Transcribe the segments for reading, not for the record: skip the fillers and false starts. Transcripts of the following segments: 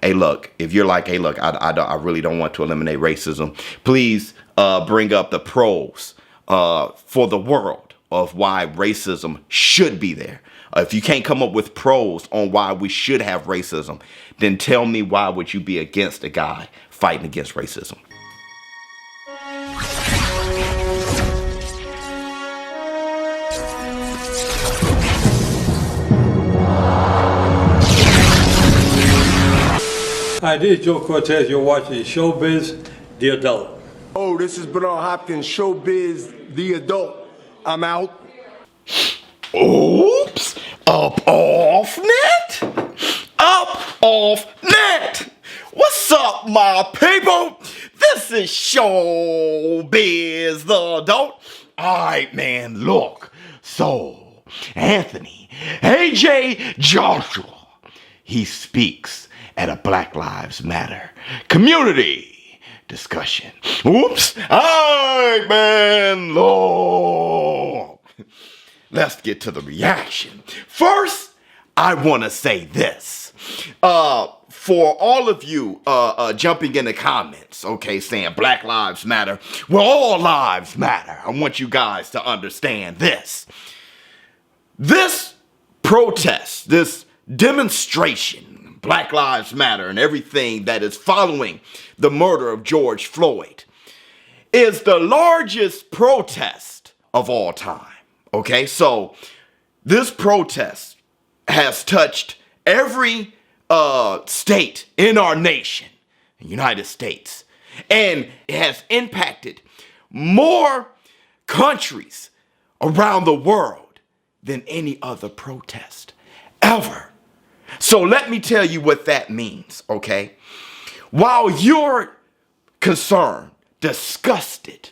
Hey, look, if you're like, hey, look, I really don't want to eliminate racism, please bring up the pros for the world of why racism should be there. If you can't come up with pros on why we should have racism, then tell me why would you be against a guy fighting against racism? Hi, this is Joe Cortez. You're watching ShowBizz, the adult. Oh, this is Bernard Hopkins, ShowBizz, the adult. I'm out. Oops, up off net, up off net. What's up, my people? This is ShowBizz, the adult. All right, man, look. So, Anthony, AJ Joshua, he speaks at a Black Lives Matter community discussion. Oops. All right, man, look. Let's get to the reaction. First, I want to say this. For all of you jumping in the comments, okay, saying Black Lives Matter, well, all lives matter. I want you guys to understand this. This protest, this demonstration, Black Lives Matter and everything that is following the murder of George Floyd is the largest protest of all time. Okay, so this protest has touched every state in our nation, the United States, and it has impacted more countries around the world than any other protest ever. So let me tell you what that means, okay? While you're concerned, disgusted,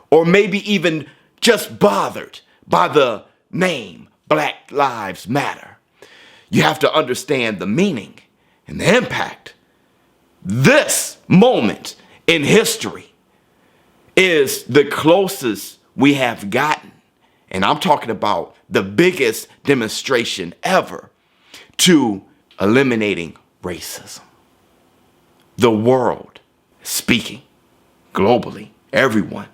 or maybe even just bothered by the name Black Lives Matter, you have to understand the meaning and the impact. This moment in history is the closest we have gotten, and I'm talking about the biggest demonstration ever to eliminating racism. The world speaking globally, everyone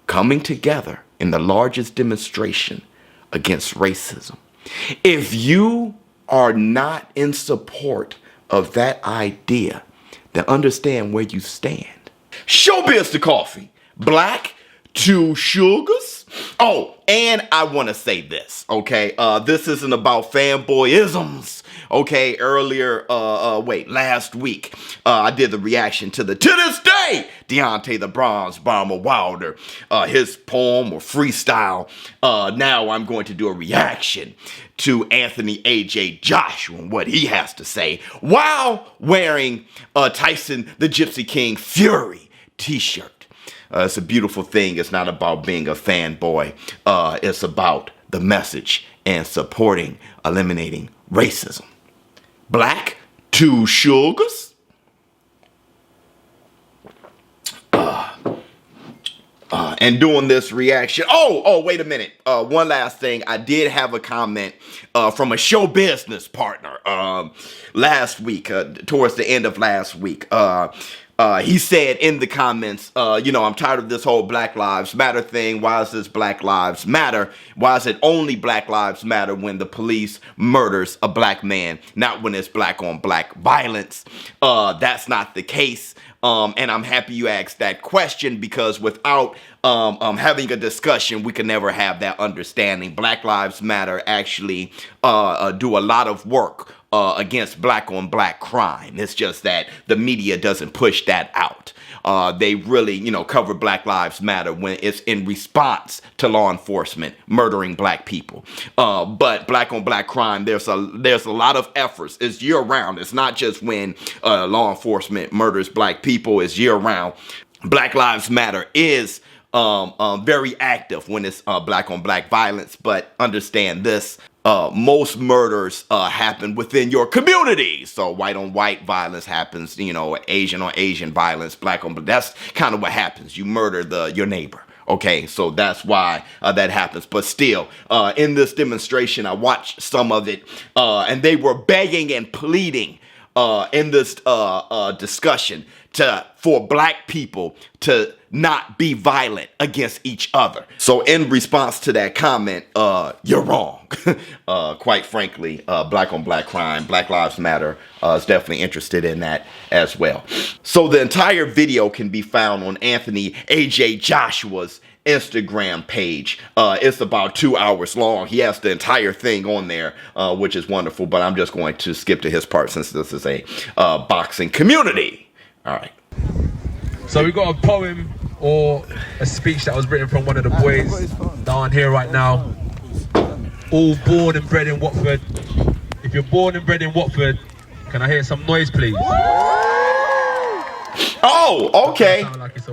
coming together in the largest demonstration against racism. If you are not in support of that idea, then understand where you stand. ShowBizz the coffee. Black, 2 sugars. Oh, and I want to say this, okay? This isn't about fanboyisms, okay? Earlier, last week, I did the reaction to this day, Deontay the Bronze Bomber Wilder, his poem or freestyle. Now I'm going to do a reaction to Anthony AJ Joshua and what he has to say while wearing Tyson the Gypsy King Fury t-shirt. It's a beautiful thing. It's not about being a fanboy. It's about the message and supporting eliminating racism. Black, 2 sugars. And doing this reaction. Oh, wait a minute. One last thing. I did have a comment from a show business partner last week, towards the end of last week. He said in the comments, I'm tired of this whole Black Lives Matter thing. Why is this Black Lives Matter? Why is it only Black Lives Matter when the police murders a black man, not when it's black on black violence? That's not the case. And I'm happy you asked that question, because without having a discussion, we can never have that understanding. Black Lives Matter actually do a lot of work against black on black crime. It's just that the media doesn't push that out. They really, cover Black Lives Matter when it's in response to law enforcement murdering black people. But black on black crime, there's a lot of efforts. It's year round. It's not just when law enforcement murders black people. It's year round. Black Lives Matter is very active when it's black on black violence. But understand this. Most murders happen within your community. So white on white violence happens, Asian on Asian violence, black on black. That's kind of what happens. You murder your neighbor. Okay, so that's why that happens. But still, in this demonstration, I watched some of it, and they were begging and pleading discussion for black people to not be violent against each other. So in response to that comment, you're wrong. Quite frankly, black on black crime, Black Lives Matter is definitely interested in that as well. So the entire video can be found on Anthony AJ Joshua's Instagram page. It's about 2 hours long. He has the entire thing on there, which is wonderful, but I'm just going to skip to his part since this is a boxing community. All right. So we got a poem or a speech that was written from one of the boys down here right now. All born and bred in Watford. If you're born and bred in Watford, can I hear some noise, please? Oh, okay.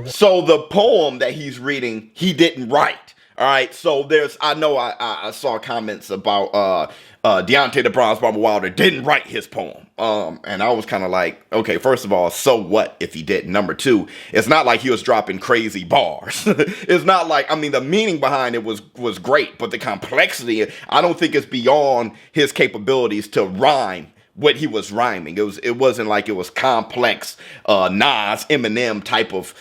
So the poem that he's reading, he didn't write. All right. So I saw comments about Deontay the Bronze Bomber Wilder didn't write his poem. And I was kind of like, okay, first of all, so what if he didn't? Number two, it's not like he was dropping crazy bars. It's not like, I mean, the meaning behind it was great, but the complexity, I don't think it's beyond his capabilities to rhyme what he was rhyming. It wasn't like it was complex Nas, Eminem type of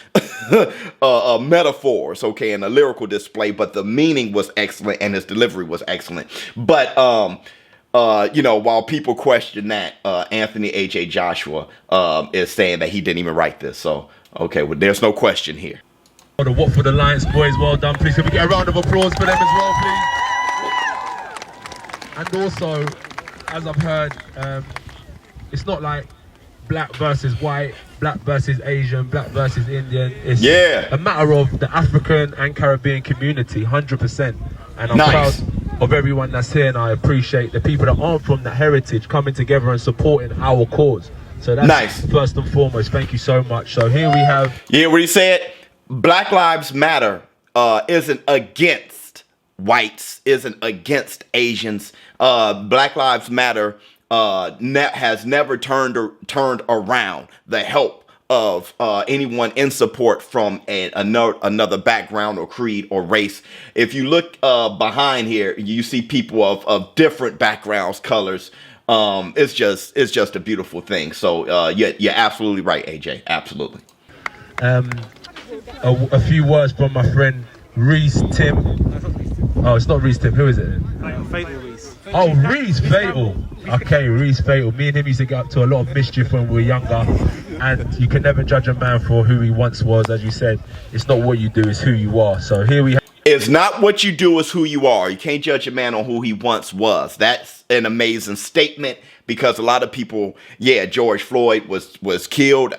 metaphors, okay, and a lyrical display, but the meaning was excellent and his delivery was excellent. But while people question that, Anthony AJ Joshua is saying that he didn't even write this. So okay, well, there's no question here. The Watford Alliance boys, well done. Please can we get a round of applause for them as well, please? And also, as I've heard, it's not like black versus white, black versus Asian, black versus Indian. It's a matter of the African and Caribbean community, 100%. And I'm proud of everyone that's here, and I appreciate the people that aren't from that heritage coming together and supporting our cause. So that's first and foremost. Thank you so much. So here we have... Yeah, what he said, Black Lives Matter isn't against whites, isn't against Asians. Black Lives Matter has never turned around the help of anyone in support from another background or creed or race. If you look behind here, you see people of different backgrounds, colors. It's just a beautiful thing. So you're absolutely right, AJ. Absolutely. A few words from my friend Reese Tim. Oh, it's not Reese Tim. Who is it? Fatal Reese. Oh, Reese Fatal. Okay, Reese Fatal. Me and him used to get up to a lot of mischief when we were younger, and you can never judge a man for who he once was. As you said, it's not what you do, it's who you are. So here we have... It's not what you do, it's who you are. You can't judge a man on who he once was. That's an amazing statement, because a lot of people, George Floyd was killed,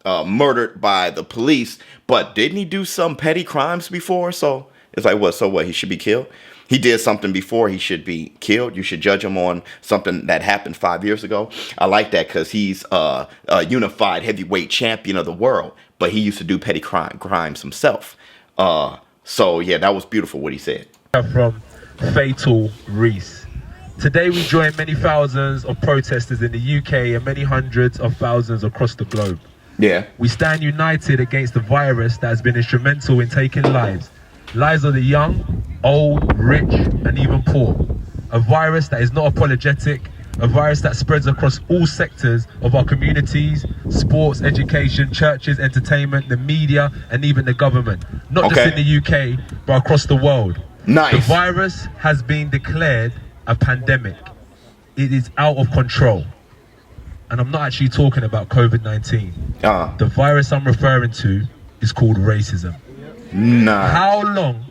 murdered by the police, but didn't he do some petty crimes before? So it's like, what? So what? He should be killed? He did something before, he should be killed. You should judge him on something that happened 5 years ago. I like that, because he's a unified heavyweight champion of the world, but he used to do petty crimes himself. So yeah, that was beautiful what he said. From Fatal Reese. Today we join many thousands of protesters in the UK and many hundreds of thousands across the globe. Yeah. We stand united against the virus that has been instrumental in taking lives. Lives of the young, old, rich, and even poor. A virus that is not apologetic, a virus that spreads across all sectors of our communities, sports, education, churches, entertainment, the media, and even the government. Not just in the UK, but across the world. Nice. The virus has been declared a pandemic. It is out of control. And I'm not actually talking about COVID-19. The virus I'm referring to is called racism. Nah. How long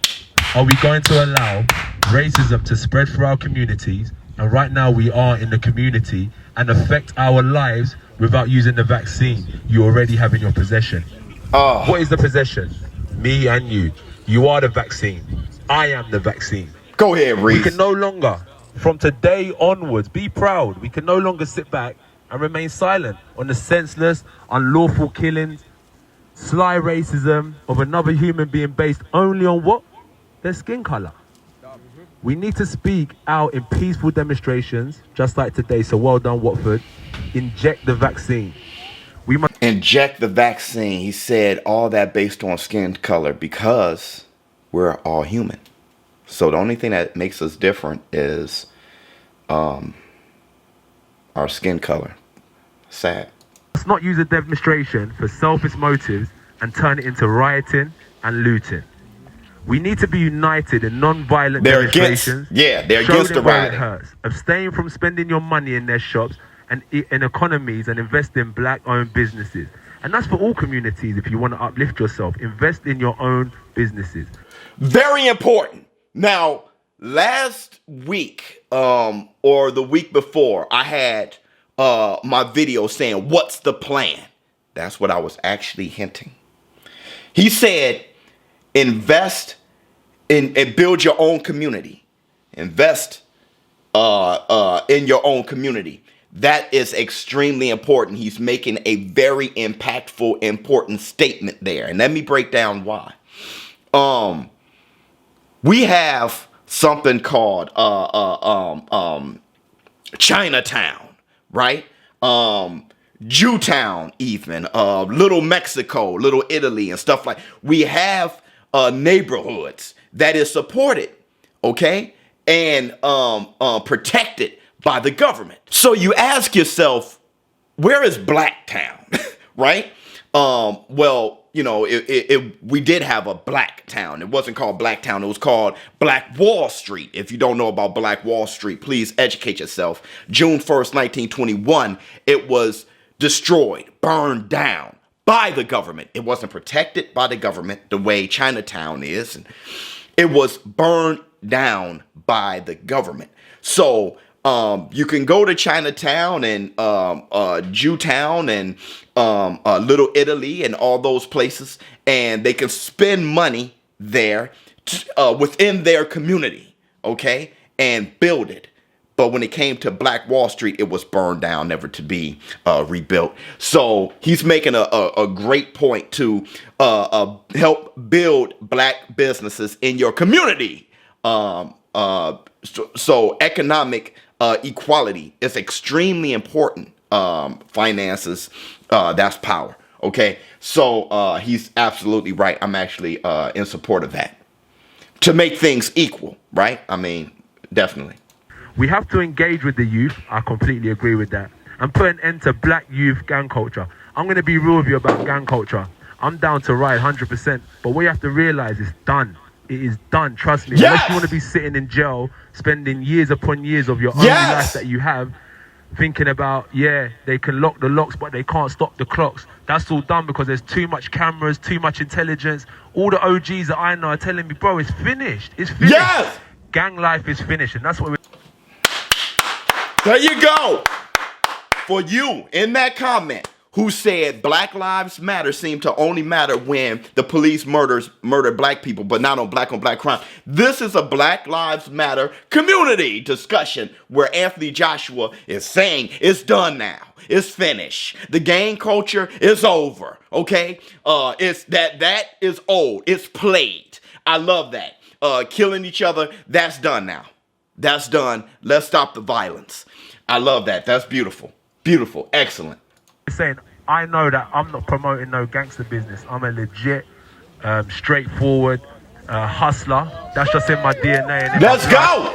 are we going to allow racism to spread through our communities? And right now we are in the community and affect our lives without using the vaccine you already have in your possession. What is the possession? Me and you. You are the vaccine. I am the vaccine. Go ahead, Reese. We can no longer, from today onwards, be proud. We can no longer sit back and remain silent on the senseless, unlawful killings, sly racism of another human being based only on what? Their skin color. We need to speak out in peaceful demonstrations, just like today. So well done, Watford. Inject the vaccine. We must inject the vaccine. He said all that based on skin color, because we're all human. So the only thing that makes us different is our skin color. Sad. Let's not use a demonstration for selfish motives and turn it into rioting and looting. We need to be united in non-violent demonstrations. They're against the rioting. rioting. Hurts. Abstain from spending your money in their shops and in economies, and invest in black-owned businesses. And that's for all communities. If you want to uplift yourself, invest in your own businesses. Very important. Now, last week or the week before, I had my video saying, what's the plan? That's what I was actually hinting. He said, invest in and build your own community. Invest in your own community. That is extremely important. He's making a very impactful, important statement there. And let me break down why. We have something called Chinatown, right? Jewtown, even Little Mexico, Little Italy, and stuff like. We have neighborhoods that is supported, okay, and protected by the government. So you ask yourself, where is Blacktown, right? Well, you know, we did have a Black town. It wasn't called Blacktown. It was called Black Wall Street. If you don't know about Black Wall Street, please educate yourself. June 1st, 1921, it was destroyed, burned down by the government. It wasn't protected by the government the way Chinatown is. It was burned down by the government. So you can go to Chinatown and Jewtown and Little Italy and all those places, and they can spend money there within their community, okay, and build it. But when it came to Black Wall Street, it was burned down, never to be rebuilt. So he's making a great point to help build black businesses in your community. So economic equality is extremely important. Finances, that's power. Okay, so he's absolutely right. I'm actually in support of that. To make things equal, right? I mean, definitely. We have to engage with the youth. I completely agree with that. And put an end to black youth gang culture. I'm going to be real with you about gang culture. I'm down to riot 100%. But what you have to realize is done. It is done. Trust me. Yes! Unless you want to be sitting in jail, spending years upon years of your own life that you have, thinking about, yeah, they can lock the locks, but they can't stop the clocks. That's all done because there's too much cameras, too much intelligence. All the OGs that I know are telling me, bro, it's finished. It's finished. Yes! Gang life is finished. And that's what we're... There you go. For you in that comment who said Black Lives Matter seem to only matter when the police murder black people, but not on black crime. This is a Black Lives Matter community discussion where Anthony Joshua is saying it's done now. It's finished. The gang culture is over. Okay? It's that is old. It's played. I love that. Killing each other, that's done now. That's done. Let's stop the violence. I love that. That's beautiful. Beautiful. Excellent. Saying, I know that I'm not promoting no gangster business. I'm a legit, straightforward hustler. That's just in my DNA. And let's go!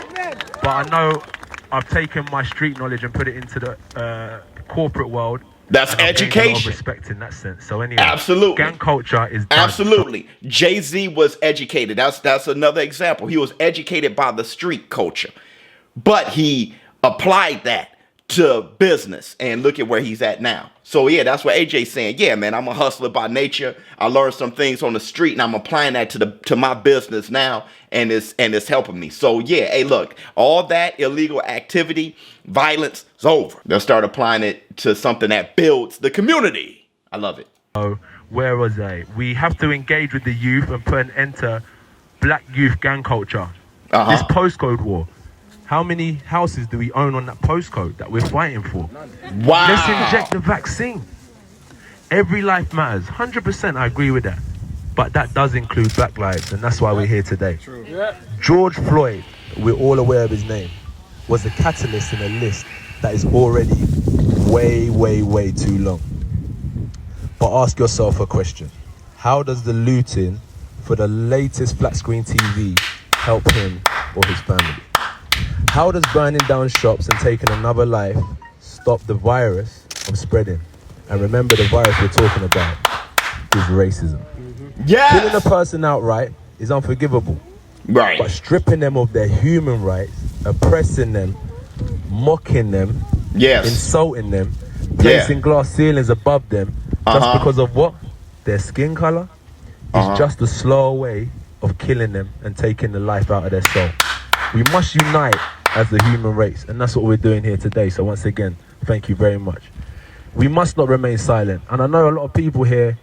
But I know I've taken my street knowledge and put it into the corporate world. That's education. A lot of respect in that sense. So anyway, absolutely, gang culture is done. Absolutely. Jay-Z was educated. That's another example. He was educated by the street culture, but he applied that to business, and look at where he's at now. So yeah, that's what AJ's saying. Yeah, man, I'm a hustler by nature. I learned some things on the street, and I'm applying that to my business now, and it's helping me. So yeah, hey, look, all that illegal activity, violence is over. They'll start applying it to something that builds the community. I love it. Oh, where was I? We have to engage with the youth and put an end to black youth gang culture. This postcode war. How many houses do we own on that postcode that we're fighting for? Wow. Let's inject the vaccine. Every life matters. 100%, I agree with that. But that does include black lives, and that's why we're here today. True. George Floyd, we're all aware of his name, was the catalyst in a list that is already way, way, way too long. But ask yourself a question. How does the looting for the latest flat screen TV help him or his family? How does burning down shops and taking another life stop the virus of spreading. And remember, the virus we're talking about is racism. Yes. Killing a person outright is unforgivable. Right. But stripping them of their human rights, oppressing them, mocking them, Yes. insulting them, placing glass ceilings above them, just because of what? Their skin color, is just a slow way of killing them and taking the life out of their soul. We must unite as the human race, and that's what we're doing here today. So once again, thank you very much. We must not remain silent. And I know a lot of people here,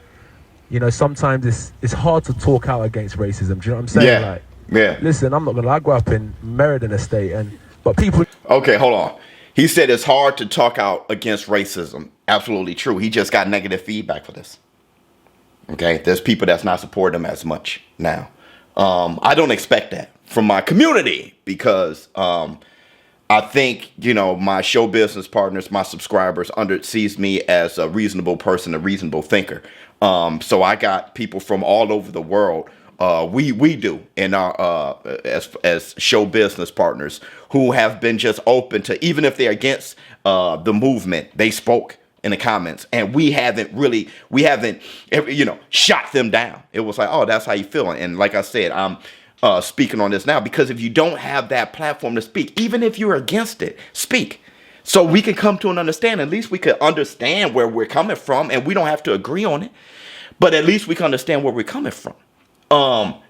you know, sometimes it's hard to talk out against racism. Do you know what I'm saying? Yeah. Like, yeah. listen, I'm not gonna lie, I grew up in Meriden Estate, but people. Okay, hold on. He said it's hard to talk out against racism. Absolutely true. He just got negative feedback for this. Okay, there's people that's not supporting him as much now. I don't expect that from my community because I think, you know, my show business partners, my subscribers sees me as a reasonable person, a reasonable thinker. So I got people from all over the world. We do in our as show business partners who have been just open to, even if they're against the movement, they spoke in the comments, and we haven't you know, shot them down. It was like, oh, that's how you feel. And like I said, I'm speaking on this now because if you don't have that platform to speak, even if you're against it, speak. So we can come to an understanding. At least we could understand where we're coming from, and we don't have to agree on it, but at least we can understand where we're coming from.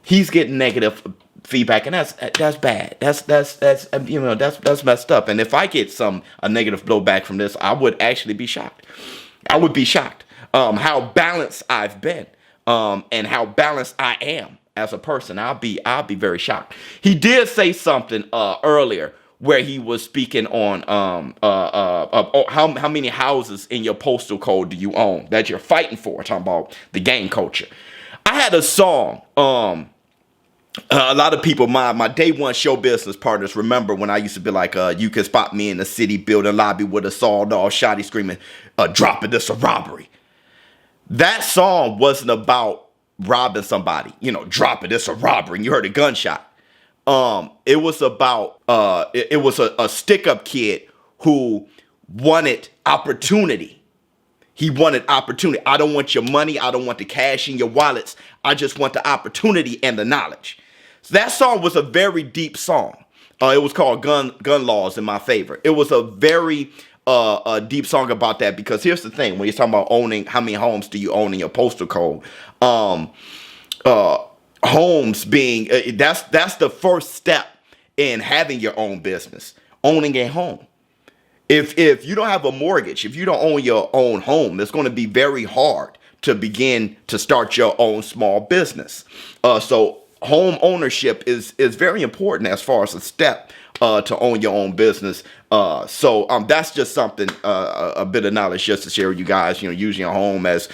He's getting negative feedback, and that's bad. That's you know, that's messed up. And if I get a negative blowback from this, I would actually be shocked. I would be shocked how balanced I've been, and how balanced I am as a person. I'll be very shocked. He did say something earlier where he was speaking on how many houses in your postal code do you own that you're fighting for, talking about the gang culture. I had a song, a lot of people, my day one show business partners remember when I used to be like, you can spot me in the city building lobby with a sawed-off shotty screaming, dropping this a robbery. That song wasn't about robbing somebody, you know, dropping this a robbery, and you heard a gunshot. It was about, it was a stick-up kid who wanted opportunity. He wanted opportunity. I don't want your money. I don't want the cash in your wallets. I just want the opportunity and the knowledge. So that song was a very deep song. It was called Gun Laws in my favor. It was a very a deep song about that, because here's the thing. When you're talking about owning, how many homes do you own in your postal code? Homes being, that's the first step in having your own business, owning a home. If you don't have a mortgage, if you don't own your own home, it's going to be very hard to begin to start your own small business. So home ownership is very important as far as a step to own your own business. So that's just something, a bit of knowledge just to share with you guys. You know, using your home as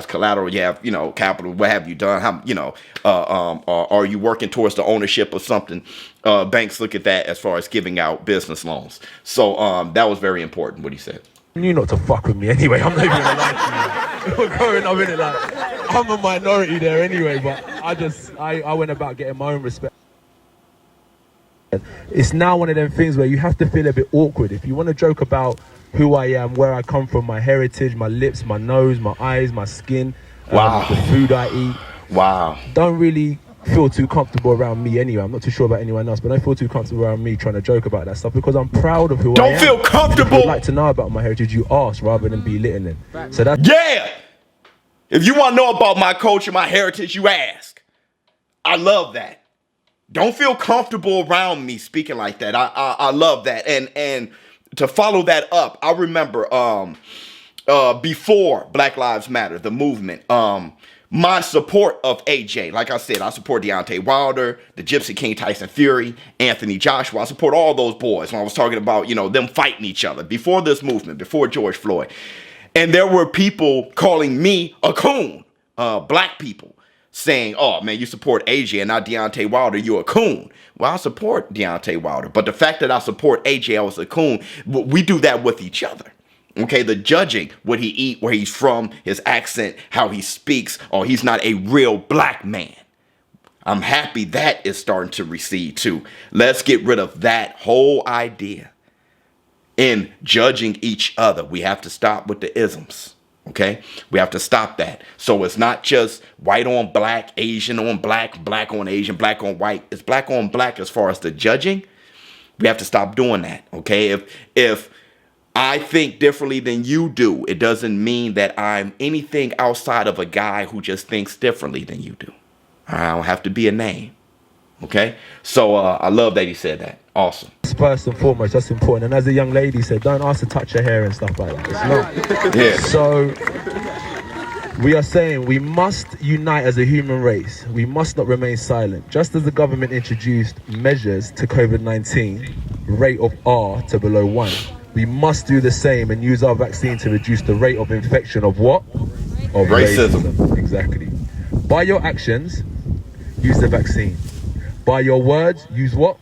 collateral. You have, you know, capital. What have you done? How, you know, are you working towards the ownership of something? Banks look at that as far as giving out business loans. So that was very important what he said. You knew not to fuck with me anyway. I'm not even gonna lie to you. We're growing up in it, like I'm a minority there anyway. But I went about getting my own respect. It's now one of them things where you have to feel a bit awkward. If you want to joke about who I am, where I come from, my heritage, my lips, my nose, my eyes, my skin, the food I eat. Wow. Don't really feel too comfortable around me anyway. I'm not too sure about anyone else, but don't feel too comfortable around me trying to joke about that stuff, because I'm proud of who I am. Don't feel comfortable. If you'd like to know about my heritage, you ask rather than be listening. So that's... Yeah! If you want to know about my culture, my heritage, you ask. I love that. Don't feel comfortable around me speaking like that. I love that. And to follow that up, I remember before Black Lives Matter, the movement, my support of AJ, like I said, I support Deontay Wilder, the Gypsy King Tyson Fury, Anthony Joshua. I support all those boys when I was talking about, you know, them fighting each other before this movement, before George Floyd. And there were people calling me a coon, black people, saying, oh, man, you support AJ and not Deontay Wilder, you're a coon. Well, I support Deontay Wilder, but the fact that I support AJ, I was a coon, we do that with each other. Okay, the judging, what he eat, where he's from, his accent, how he speaks, or he's not a real black man. I'm happy that is starting to recede too. Let's get rid of that whole idea. in judging each other. We have to stop with the isms. Okay, we have to stop that. So it's not just white on black, Asian on black, black on Asian, black on white. It's black on black as far as the judging. We have to stop doing that. Okay, if I think differently than you do, it doesn't mean that I'm anything outside of a guy who just thinks differently than you do. I don't have to be a name. Okay, so I love that he said that. Awesome. First and foremost, that's important. And as the young lady said, don't ask to touch her hair and stuff like that. It's not. Yeah. So we are saying we must unite as a human race. We must not remain silent. Just as the government introduced measures to COVID-19, rate of R to below 1, we must do the same and use our vaccine to reduce the rate of infection of what? Of racism. Exactly. By your actions, use the vaccine. By your words, use what?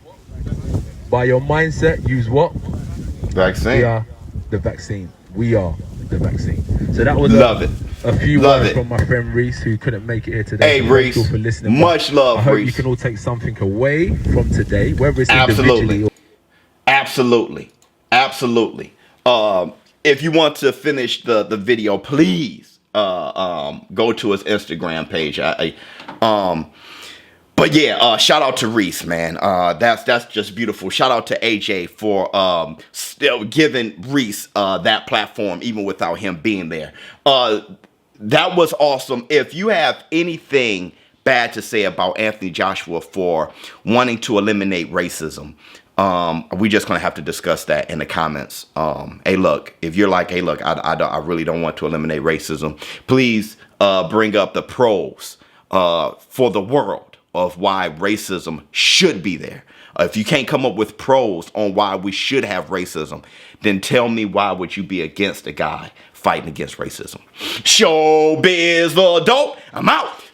By your mindset, use what? Vaccine. We are the vaccine. We are the vaccine. So that was a few love words it. from my friend Reese, who couldn't make it here today. Hey, So Reese, thank you for listening. much love, I hope Reese. you can all take something away from today, whether it's Absolutely. individually or Absolutely. If you want to finish the video, please go to his Instagram page. But yeah, shout out to Reese, man. That's just beautiful. Shout out to AJ for still giving Reese that platform, even without him being there. That was awesome. If you have anything bad to say about Anthony Joshua for wanting to eliminate racism, we just gonna have to discuss that in the comments. Hey, look, if you're like, hey, look, I really don't want to eliminate racism, please bring up the pros for the world of why racism should be there. If you can't come up with pros on why we should have racism, then tell me why would you be against a guy fighting against racism. ShowBizz the Dope. I'm out.